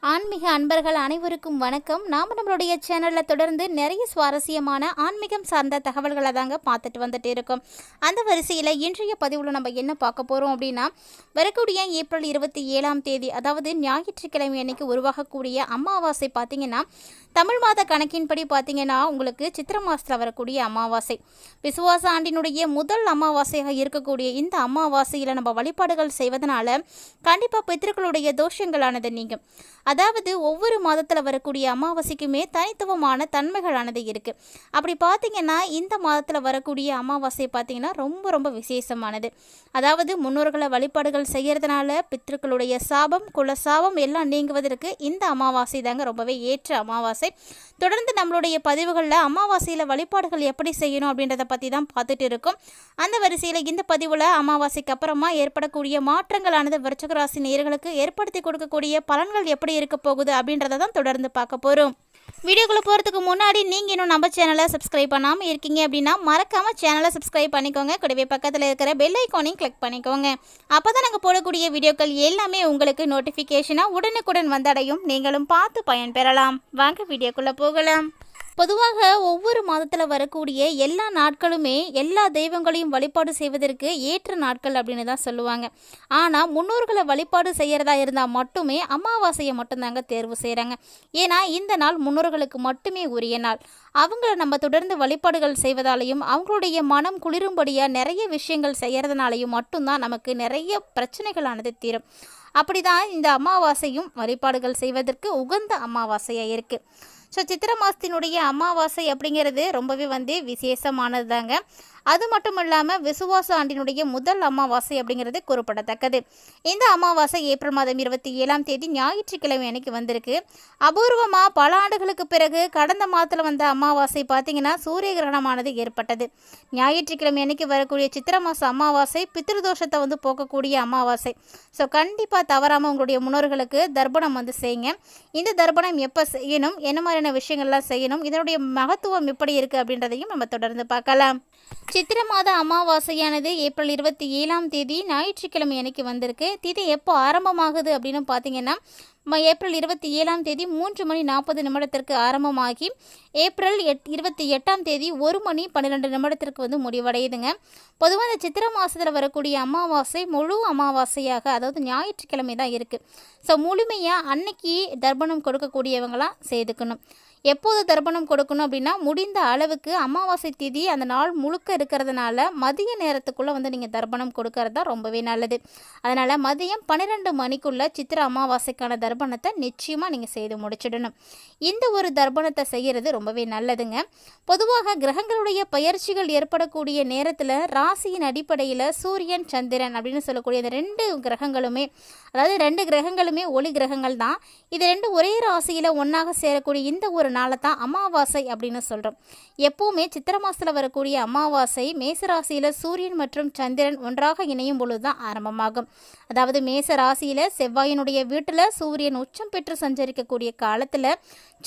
ஆன்மீக அன்பர்கள் அனைவருக்கும் வணக்கம். நாம் நம்மளுடைய சேனலில் தொடர்ந்து நிறைய சுவாரஸ்யமான ஆன்மீகம் சார்ந்த தகவல்களை தாங்க பார்த்துட்டு வந்துட்டு இருக்கோம். அந்த வரிசையில் இன்றைய பதிவில் நம்ம என்ன பார்க்க போகிறோம் அப்படின்னா, வரக்கூடிய ஏப்ரல் 27ஆம் தேதி, அதாவது ஞாயிற்றுக்கிழமை அன்னைக்கு உருவாகக்கூடிய அமாவாசை பார்த்திங்கன்னா, தமிழ் மாத கணக்கின்படி பார்த்திங்கன்னா உங்களுக்கு சித்திரை மாதத்தில் வரக்கூடிய அமாவாசை, விசுவாச ஆண்டினுடைய முதல் அமாவாசையாக இருக்கக்கூடிய இந்த அமாவாசையில் நம்ம வழிபாடுகள் செய்வதனால கண்டிப்பாக பித்திருக்களுடைய தோஷங்களானது நீங்கும். அதாவது ஒவ்வொரு மாதத்தில் வரக்கூடிய அமாவாசைக்குமே தனித்துவமான தன்மைகளானது இருக்குது. அப்படி பார்த்திங்கன்னா இந்த மாதத்தில் வரக்கூடிய அமாவாசை பார்த்திங்கன்னா ரொம்ப ரொம்ப விசேஷமானது. அதாவது முன்னோர்களை வழிபாடுகள் செய்கிறதுனால பித்திருக்களுடைய சாபம் குல சாபம் எல்லாம் நீங்குவதற்கு இந்த அமாவாசை தாங்க ரொம்பவே ஏற்ற அமாவாசை. தொடர்ந்து நம்மளுடைய பதிவுகளில் அமாவாசையில் வழிபாடுகள் எப்படி செய்யணும் அப்படின்றத பற்றி தான் பார்த்துட்டு இருக்கோம். அந்த வரிசையில் இந்த பதிவில் அமாவாசைக்கு அப்புறமா ஏற்படக்கூடிய மாற்றங்களானது விருச்சிக ராசி நேயர்களுக்கு ஏற்படுத்தி கொடுக்கக்கூடிய பலன்கள் எப்படி இருக்க போகுது அப்படின்றத தான் தொடர்ந்து பார்க்க போகிறோம். வீடியோக்குள்ளே போகிறதுக்கு முன்னாடி நீங்கள் இன்னும் நம்ம சேனலை சப்ஸ்கிரைப் பண்ணாமல் இருக்கீங்க அப்படின்னா மறக்காமல் சேனலை சப்ஸ்கிரைப் பண்ணிக்கோங்க. கூடவே பக்கத்தில் இருக்கிற பெல் ஐக்கானையும் கிளிக் பண்ணிக்கோங்க. அப்போ தான் நாங்கள் போடக்கூடிய வீடியோக்கள் எல்லாமே உங்களுக்கு நோட்டிஃபிகேஷனாக உடனுக்குடன் வந்தடையும். நீங்களும் பார்த்து பயன்பெறலாம். வாங்க வீடியோக்குள்ளே போகலாம். பொதுவாக ஒவ்வொரு மாதத்தில் வரக்கூடிய எல்லா நாட்களுமே எல்லா தெய்வங்களையும் வழிபாடு செய்வதற்கு ஏற்ற நாட்கள் அப்படின்னு தான் சொல்லுவாங்க. ஆனால் முன்னோர்களை வழிபாடு செய்கிறதா இருந்தால் மட்டுமே அமாவாசையை மட்டும்தாங்க தேர்வு செய்கிறாங்க. ஏன்னா இந்த நாள் முன்னோர்களுக்கு மட்டுமே உரிய நாள். அவங்கள நம்ம தொடர்ந்து வழிபாடுகள் செய்வதாலையும் அவங்களுடைய மனம் குளிரும்படியாக நிறைய விஷயங்கள் செய்கிறதுனாலையும் மட்டும்தான் நமக்கு நிறைய பிரச்சனைகளானது தீரும். அப்படி தான் இந்த அமாவாசையும் வழிபாடுகள் செய்வதற்கு உகந்த அமாவாசையாக இருக்குது. ஸோ சித்திரை மாதத்தினுடைய அமாவாசை அப்படிங்கிறது ரொம்பவே விசேஷமானது தாங்க. அது மட்டும் இல்லாமல் விசுவாச ஆண்டினுடைய முதல் அமாவாசை அப்படிங்கிறது குறிப்பிடத்தக்கது. இந்த அமாவாசை ஏப்ரல் மாதம் 27ஆம் தேதி ஞாயிற்றுக்கிழமை அன்னைக்கு வந்திருக்கு. அபூர்வமாக பல ஆண்டுகளுக்கு பிறகு கடந்த மாதத்தில் வந்த அமாவாசை பார்த்திங்கன்னா சூரிய கிரகணமானது ஏற்பட்டது. ஞாயிற்றுக்கிழமை அன்னைக்கு வரக்கூடிய சித்திரை மாத அமாவாசை பித்ருதோஷத்தை போக்கக்கூடிய அமாவாசை. ஸோ கண்டிப்பாக தவறாமல் உங்களுடைய முன்னோர்களுக்கு தர்ப்பணம் செய்யுங்க. இந்த தர்ப்பணம் எப்போ செய்யணும், என்ன மாதிரியான விஷயங்கள்லாம் செய்யணும், இதனுடைய மகத்துவம் எப்படி இருக்குது அப்படின்றதையும் நம்ம தொடர்ந்து பார்க்கலாம். சித்திரை மாத அமாவாசையானது ஏப்ரல் 27ஆம் தேதி ஞாயிற்றுக்கிழமை அன்னைக்கு வந்திருக்கு. திதி எப்போ ஆரம்பமாகுது அப்படின்னு பார்த்தீங்கன்னா, ஏப்ரல் 27ஆம் தேதி 3:40 ஆரம்பமாகி ஏப்ரல் 28ஆம் தேதி 1:12 முடிவடையுதுங்க. பொதுவாக இந்த சித்திரை மாதத்தில் வரக்கூடிய அமாவாசை முழு அமாவாசையாக, அதாவது ஞாயிற்றுக்கிழமை தான் இருக்குது. ஸோ முழுமையாக அன்னைக்கு தர்ப்பணம் கொடுக்கக்கூடியவங்களாம் செய்துக்கணும். எப்போது தர்ப்பணம் கொடுக்கணும் அப்படின்னா, முடிந்த அளவுக்கு அமாவாசை திதி அந்த நாள் முழுக்க இருக்கிறதுனால மதிய நேரத்துக்குள்ளே நீங்கள் தர்ப்பணம் கொடுக்கறது தான் ரொம்பவே நல்லது. அதனால் மதியம் 12 மணிக்குள்ளே சித்திரை அமாவாசைக்கான தர்ப்பணத்தை நிச்சயமாக நீங்கள் செய்து முடிச்சிடணும். இந்த ஒரு தர்ப்பணத்தை செய்கிறது ரொம்பவே நல்லதுங்க. பொதுவாக கிரகங்களுடைய பயிற்சிகள் ஏற்படக்கூடிய நேரத்தில் ராசியின் அடிப்படையில் சூரியன் சந்திரன் அப்படின்னு சொல்லக்கூடிய இந்த 2 கிரகங்களுமே, அதாவது 2 கிரகங்களுமே ஒளி கிரகங்கள் தான். இது 2 ஒரே ராசியில் ஒன்றாக சேரக்கூடிய இந்த ஒரு நாளை தான் அமாவாசை அப்படின்னு சொல்கிறோம். எப்போவுமே சித்திரை மாதத்தில் வரக்கூடிய அமாவாசை மேசராசியில் சூரியன் மற்றும் சந்திரன் ஒன்றாக இணையும் பொழுது தான் ஆரம்பமாகும். அதாவது மேச ராசியில் செவ்வாயினுடைய வீட்டில் சூரியன் உச்சம் பெற்று சஞ்சரிக்கக்கூடிய காலத்தில்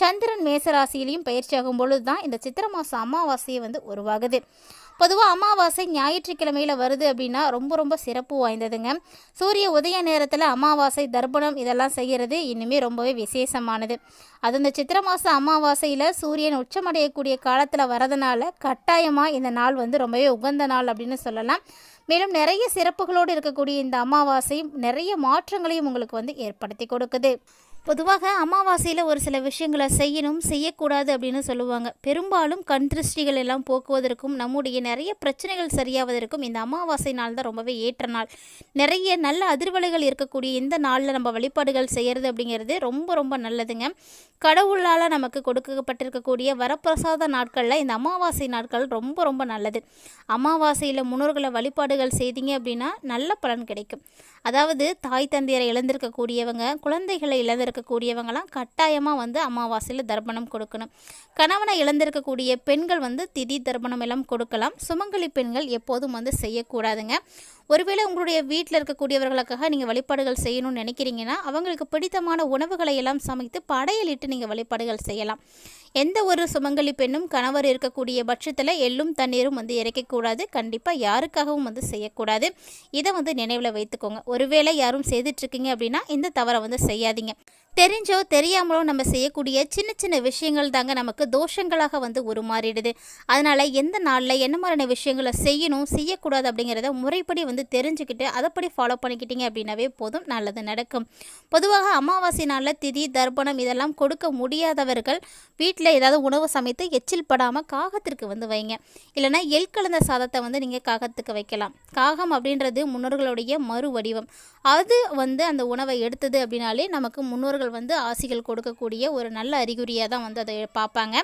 சந்திரன் மேசராசியிலையும் பயிற்சியாகும் பொழுது தான் இந்த சித்திரை மாதம் அமாவாசையை உருவாகுது. பொதுவாக அமாவாசை ஞாயிற்றுக்கிழமையில் வருது அப்படின்னா ரொம்ப ரொம்ப சிறப்பு வாய்ந்ததுங்க. சூரிய உதய நேரத்தில் அமாவாசை தர்ப்பணம் இதெல்லாம் செய்கிறது இன்னுமே ரொம்பவே விசேஷமானது. அது இந்த சித்திரை மாதம் அமாவாசையில் சூரியன் உச்சமடையக்கூடிய காலத்தில் வரதுனால கட்டாயமாக இந்த நாள் ரொம்பவே உகந்த நாள் அப்படின்னு சொல்லலாம். மேலும் நிறைய சிறப்புகளோடு இருக்கக்கூடிய இந்த அமாவாசை நிறைய மாற்றங்களையும் உங்களுக்கு ஏற்படுத்தி கொடுக்குது. பொதுவாக அமாவாசையில் ஒரு சில விஷயங்களை செய்யணும் செய்யக்கூடாது அப்படின்னு சொல்லுவாங்க. பெரும்பாலும் கண் திருஷ்டிகள் எல்லாம் போக்குவதற்கும் நம்முடைய நிறைய பிரச்சனைகள் சரியாவதற்கும் இந்த அமாவாசை நாள் தான் ரொம்பவே ஏற்ற நாள். நிறைய நல்ல அதிர்வலைகள் இருக்கக்கூடிய இந்த நாளில் நம்ம வழிபாடுகள் செய்கிறது அப்படிங்கிறது ரொம்ப ரொம்ப நல்லதுங்க. கடவுளால் நமக்கு கொடுக்கப்பட்டிருக்கக்கூடிய வரப்பிரசாத நாட்களில் இந்த அமாவாசை நாட்கள் ரொம்ப ரொம்ப நல்லது. அமாவாசையில் முன்னோர்களை வழிபாடுகள் செய்தீங்க அப்படின்னா நல்ல பலன் கிடைக்கும். அதாவது தாய் தந்தையரை இழந்திருக்கக்கூடியவங்க, குழந்தைகளை இழந்திருக்கக்கூடியவங்களாம் கட்டாயமாக அமாவாசையில் தர்ப்பணம் கொடுக்கணும். கணவனை இழந்திருக்கக்கூடிய பெண்கள் திதி தர்ப்பணம் எல்லாம் கொடுக்கலாம். சுமங்கலி பெண்கள் எப்போதும் செய்யக்கூடாதுங்க. ஒருவேளை உங்களுடைய வீட்டில் இருக்கக்கூடியவர்களுக்காக நீங்கள் வழிபாடுகள் செய்யணும்னு நினைக்கிறீங்கன்னா அவங்களுக்கு பிடித்தமான உணவுகளை எல்லாம் சமைத்து படையலிட்டு நீங்கள் வழிபாடுகள் செய்யலாம். எந்த ஒரு சுமங்கலி பெண்ணும் கணவர் இருக்கக்கூடிய பட்சத்தில் எள்ளும் தண்ணீரும் இறைக்கக்கூடாது. கண்டிப்பாக யாருக்காகவும் செய்யக்கூடாது. இதை நினைவில் வைத்துக்கோங்க. ஒருவேளை யாரும் செய்துட்ருக்கீங்க அப்படின்னா இந்த தவறை செய்யாதீங்க. தெரிஞ்சோ தெரியாமலோ நம்ம செய்யக்கூடிய சின்ன சின்ன விஷயங்கள் தாங்க நமக்கு தோஷங்களாக வந்து உருமாறிடுது. அதனால் எந்த நாளில் என்ன மாதிரியான விஷயங்களை செய்யணும் செய்யக்கூடாது அப்படிங்கிறத முறைப்படி வந்து தெரிஞ்சுக்கிட்டு அதைப்படி ஃபாலோ பண்ணிக்கிட்டீங்க அப்படின்னாவே போதும், நல்லது நடக்கும். பொதுவாக அமாவாசை நாளில் திதி தர்ப்பணம் இதெல்லாம் கொடுக்க முடியாதவர்கள் வீட்டில் ஏதாவது உணவு சமைத்து எச்சில் படாமல் காகத்திற்கு வந்து வைங்க. இல்லைனா எள் கலந்த சாதத்தை வந்து நீங்கள் காகத்துக்கு வைக்கலாம். காகம் அப்படின்றது முன்னோர்களுடைய மறு வடிவம். அது வந்து அந்த உணவை எடுத்தது அப்படின்னாலே நமக்கு முன்னோர்கள் வந்து ஆசிகள் கொடுக்கக்கூடிய ஒரு நல்ல அறிகுறியாக தான் வந்து அதை பார்ப்பாங்க.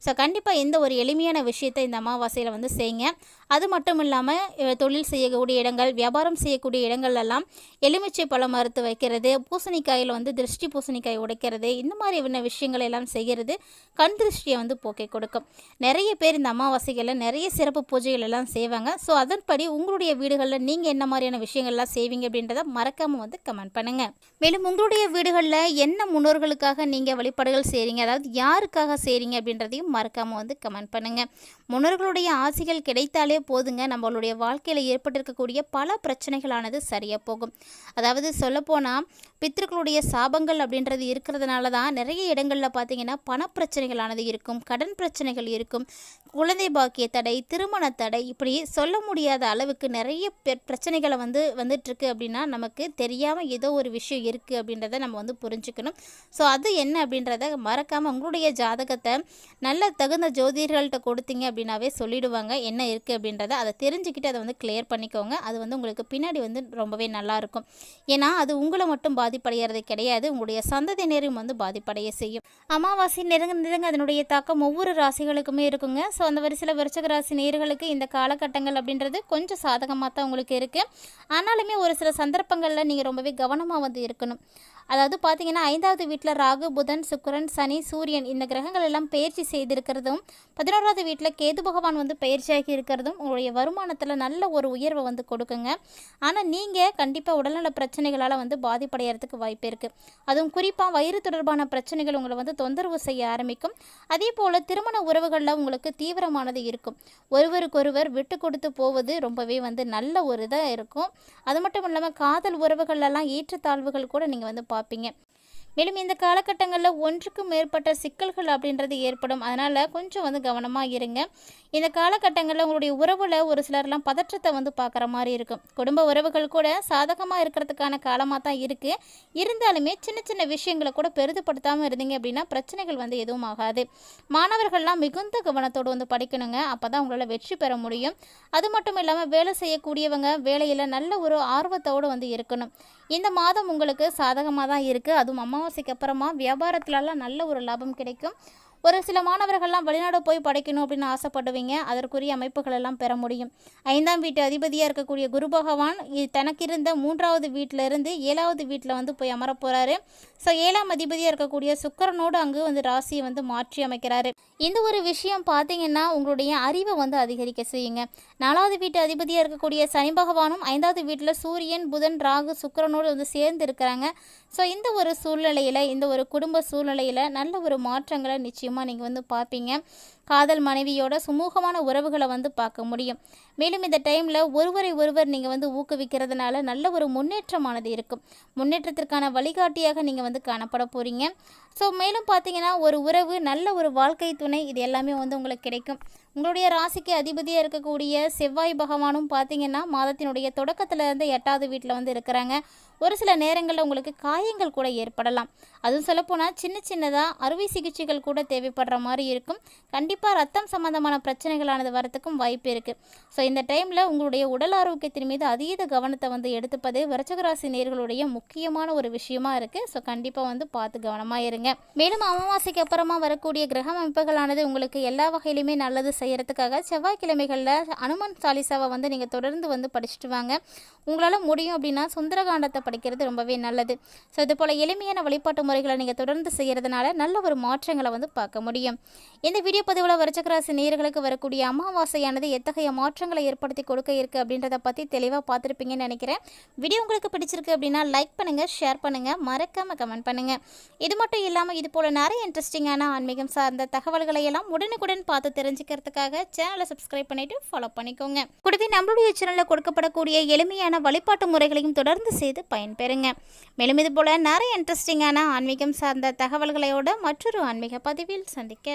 ஸோ கண்டிப்பாக இந்த ஒரு எளிமையான விஷயத்தை இந்த அமாவாசையில் வந்து செய்யுங்க. அது மட்டும் இல்லாமல் தொழில் செய்யக்கூடிய இடங்கள், வியாபாரம் செய்யக்கூடிய இடங்கள்லாம் எலுமிச்சை பழம் மறுத்து வைக்கிறது, பூசணிக்காயில் வந்து திருஷ்டி பூசணிக்காய் உடைக்கிறது, இந்த மாதிரி விஷயங்கள் எல்லாம் செய்கிறது கண் திருஷ்டியை வந்து போக்கை கொடுக்கும். நிறைய பேர் இந்த அமாவாசைகளில் நிறைய சிறப்பு பூஜைகள் எல்லாம் செய்வாங்க. ஸோ அதன்படி உங்களுடைய வீடுகளில் நீங்கள் என்ன மாதிரியான விஷயங்கள்லாம் செய்வீங்க அப்படின்றத மறக்காமல் வந்து கமெண்ட் பண்ணுங்கள். மேலும் உங்களுடைய வீடுகளில் என்ன முன்னோர்களுக்காக நீங்கள் வழிபாடுகள் செய்கிறீங்க, அதாவது யாருக்காக செய்கிறீங்க அப்படின்றதையும் மறக்காமல் வந்து கமெண்ட் பண்ணுங்கள். முன்னோர்களுடைய ஆசைகள் கிடைத்தாலே போதுங்க, நம்மளுடைய வாழ்க்கையில் ஏற்பட்டிருக்கக்கூடிய பல பிரச்சனைகளானது சரியாக போகும். அதாவது சொல்லப்போனால் பித்ருக்களுடைய சாபங்கள் அப்படின்றது இருக்கிறதுனால தான் நிறைய இடங்களில் பார்த்திங்கன்னா பணப்பிரச்சனைகளானது இருக்கும், கடன் பிரச்சனைகள் இருக்கும், குழந்தை பாக்கிய தடை, திருமண தடை, இப்படி சொல்ல முடியாத அளவுக்கு நிறைய பிரச்சனைகளை வந்துட்டுருக்கு. அப்படின்னா நமக்கு தெரியாமல் ஏதோ ஒரு விஷயம் இருக்குது அப்படின்றத நம்ம வந்து புரிஞ்சுக்கணும். ஸோ அது என்ன அப்படின்றத மறக்காமல் உங்களுடைய ஜாதகத்தை நல்ல தகுந்த ஜோதிடர்கள்ட்ட கொடுத்தீங்க அப்படின்னாவே சொல்லிடுவாங்க என்ன இருக்குது அப்படின்றத. அதை தெரிஞ்சுக்கிட்டு அதை வந்து கிளியர் பண்ணிக்கோங்க. அது வந்து உங்களுக்கு பின்னாடி வந்து ரொம்பவே நல்லாயிருக்கும். ஏன்னா அது உங்களை மட்டும் பாதிப்படைகிறது கிடையாது, உங்களுடைய சந்ததியினரையும் வந்து பாதிப்படைய செய்யும். அமாவாசை நெருங்க அதனுடைய தாக்கம் ஒவ்வொரு ராசிகளுக்குமே இருக்குங்க. ஸோ அந்த வரிசையில் விருச்சிக ராசி நேயர்களுக்கு இந்த காலகட்டங்கள் அப்படின்றது கொஞ்சம் சாதகமாக தான் உங்களுக்கு இருக்குது. ஆனாலுமே ஒரு சில சந்தர்ப்பங்களில் நீங்கள் ரொம்பவே கவனமாக வந்து இருக்கணும். அதாவது பார்த்தீங்கன்னா 5வது வீட்டில் ராகு, புதன், சுக்கிரன், சனி, சூரியன் இந்த கிரகங்கள் எல்லாம் பயிற்சி செய்திருக்கிறதும், 11வது வீட்டில் கேது பகவான் வந்து பயிற்சியாகி இருக்கிறதும் உங்களுடைய வருமானத்தில் நல்ல ஒரு உயர்வை வந்து கொடுக்குங்க. ஆனால் நீங்கள் கண்டிப்பாக உடல்நல பிரச்சனைகளால் வந்து பாதிப்படைகிறதுக்கு வாய்ப்பு இருக்குது. அதுவும் குறிப்பாக வயிறு தொடர்பான பிரச்சனைகள் உங்களை வந்து தொந்தரவு செய்ய ஆரம்பிக்கும். அதே போல் திருமண உறவுகளில் உங்களுக்கு தீவிரமானது இருக்கும். ஒருவருக்கொருவர் விட்டு கொடுத்து போவது ரொம்பவே வந்து நல்ல ஒரு இதாக இருக்கும். அது மட்டும் இல்லாமல் காதல் உறவுகளெல்லாம் ஏற்றத்தாழ்வுகள் கூட நீங்கள் வந்து பார்ப்பீங்க. மேலும் இந்த காலகட்டங்களில் ஒன்றுக்கும் மேற்பட்ட சிக்கல்கள் அப்படின்றது ஏற்படும். அதனால் கொஞ்சம் வந்து கவனமாக இருங்க. இந்த காலகட்டங்களில் உங்களுடைய உறவில் ஒரு சிலர்லாம் பதற்றத்தை வந்து பார்க்குற மாதிரி இருக்கும். குடும்ப உறவுகள் கூட சாதகமாக இருக்கிறதுக்கான காலமாக தான் இருக்குது. இருந்தாலுமே சின்ன சின்ன விஷயங்களை கூட பெரிதுபடுத்தாமல் இருந்தீங்க அப்படின்னா பிரச்சனைகள் வந்து எதுவும் ஆகாது. மாணவர்கள்லாம் மிகுந்த கவனத்தோடு வந்து படிக்கணுங்க. அப்போ தான் உங்களால் வெற்றி பெற முடியும். அது மட்டும் இல்லாமல் வேலை செய்யக்கூடியவங்க வேலையில் நல்ல ஒரு ஆர்வத்தோடு வந்து இருக்கணும். இந்த மாதம் உங்களுக்கு சாதகமாக தான் இருக்குது. அதுவும் அமாவாசைக்கு அப்புறமா வியாபாரத்துலலாம் நல்ல ஒரு லாபம் கிடைக்கும். ஒரு சில மாணவர்கள்லாம் வெளிநாடு போய் படிக்கணும் அப்படின்னு ஆசைப்படுவீங்க. அதற்குரிய அமைப்புகள் எல்லாம் பெற முடியும். 5ஆம் வீட்டு அதிபதியாக இருக்கக்கூடிய குரு பகவான் தனக்கு இருந்த 3வது வீட்டிலிருந்து 7வது வீட்டில் வந்து போய் அமர போகிறாரு. ஸோ 7ஆம் அதிபதியாக இருக்கக்கூடிய சுக்கிரனோடு அங்கு வந்து ராசியை வந்து மாற்றி அமைக்கிறாரு. இந்த ஒரு விஷயம் பார்த்தீங்கன்னா உங்களுடைய அறிவை வந்து அதிகரிக்க செய்யுங்க. 4வது வீட்டு அதிபதியாக இருக்கக்கூடிய சனி பகவானும் 5வது வீட்டில் சூரியன், புதன், ராகு, சுக்கிரனோடு வந்து சேர்ந்து இருக்கிறாங்க. ஸோ இந்த ஒரு சூழ்நிலையில், இந்த ஒரு குடும்ப சூழ்நிலையில் நல்ல ஒரு மாற்றங்களை நிச்சயமாக நீங்கள் வந்து பார்ப்பீங்க. காதல் மனைவியோட சுமூகமான உறவுகளை வந்து பார்க்க முடியும். மேலும் இந்த டைமில் ஒருவரை ஒருவர் நீங்கள் வந்து ஊக்குவிக்கிறதுனால நல்ல ஒரு முன்னேற்றமானது இருக்கும். முன்னேற்றத்திற்கான வழிகாட்டியாக நீங்கள் வந்து காணப்பட போகிறீங்க. ஸோ மேலும் பார்த்தீங்கன்னா ஒரு உறவு, நல்ல ஒரு வாழ்க்கை துணை, இது எல்லாமே வந்து உங்களுக்கு கிடைக்கும். உங்களுடைய ராசிக்கு அதிபதியாக இருக்கக்கூடிய செவ்வாய் பகவானும் பார்த்தீங்கன்னா மாதத்தினுடைய தொடக்கத்தில் இருந்து 8வது வீட்டில் வந்து இருக்கிறாங்க. ஒரு சில நேரங்களில் உங்களுக்கு காயங்கள் கூட ஏற்படலாம். அதுவும் சொல்லப்போனால் சின்ன சின்னதாக அறுவை சிகிச்சைகள் கூட தேவைப்படுற மாதிரி இருக்கும். கண்டிப்பாக ரத்தம் சம்பந்தமான பிரச்சனைகளானது வரத்துக்கும் வாய்ப்பு இருக்குது. ஸோ இந்த டைமில் உங்களுடைய உடல் ஆரோக்கியத்தின் மீது அதீத கவனத்தை வந்து எடுத்துப்பது விருச்சிக ராசி நேயர்களுடைய முக்கியமான ஒரு விஷயமா இருக்குது. ஸோ கண்டிப்பாக வந்து பார்த்து கவனமாக இருங்க. மேலும் அமாவாசைக்கு அப்புறமா வரக்கூடிய கிரக அமைப்புகளானது உங்களுக்கு எல்லா வகையிலுமே நல்லது செய்கிறதுக்காக செவ்வாய்க்கிழமைகளில் அனுமன் சாலிசாவை வந்து நீங்கள் தொடர்ந்து வந்து படிச்சுட்டு வாங்க. உங்களால் முடியும் அப்படின்னா சுந்தரகாண்டத்தை படிக்கிறது ரொம்பவே நல்லது. ஸோ இது போல் எளிமையான வழிபாட்டு முறைகளை நீங்கள் தொடர்ந்து செய்கிறதுனால நல்ல ஒரு மாற்றங்களை வந்து பார்க்க முடியும். இந்த வீடியோ பதிவில் விருச்சிக ராசி நேயர்களுக்கு வரக்கூடிய அமாவாசையானது எத்தகைய மாற்றங்களை ஏற்படுத்தி கொடுக்க இருக்குது அப்படின்றத பற்றி தெளிவாக பார்த்துருப்பீங்கன்னு நினைக்கிறேன். வீடியோ உங்களுக்கு பிடிச்சிருக்கு அப்படின்னா லைக் பண்ணுங்கள், ஷேர் பண்ணுங்கள், மறக்காமல் கமெண்ட் பண்ணுங்கள். இது மட்டும் இல்லாமல் இது போல் நிறைய இன்ட்ரெஸ்டிங்கான ஆன்மீகம் சார்ந்த தகவல்களை எல்லாம் உடனுக்குடன் பார்த்து தெரிஞ்சுக்கிறதுக்கு தெரிஞ்சுக்கிறதுக்காக சேனலை சப்ஸ்கிரைப் பண்ணிவிட்டு ஃபாலோ பண்ணிக்கோங்க. கூடவே நம்மளுடைய சேனலில் கொடுக்கப்படக்கூடிய எளிமையான வழிபாட்டு முறைகளையும் தொடர்ந்து செய்து பயன்பெறுங்க. மேலும் இது போல் நிறைய இன்ட்ரெஸ்டிங்கான ஆன்மீகம் சார்ந்த தகவல்களோட மற்றொரு ஆன்மீக பதிவில் சந்திக்க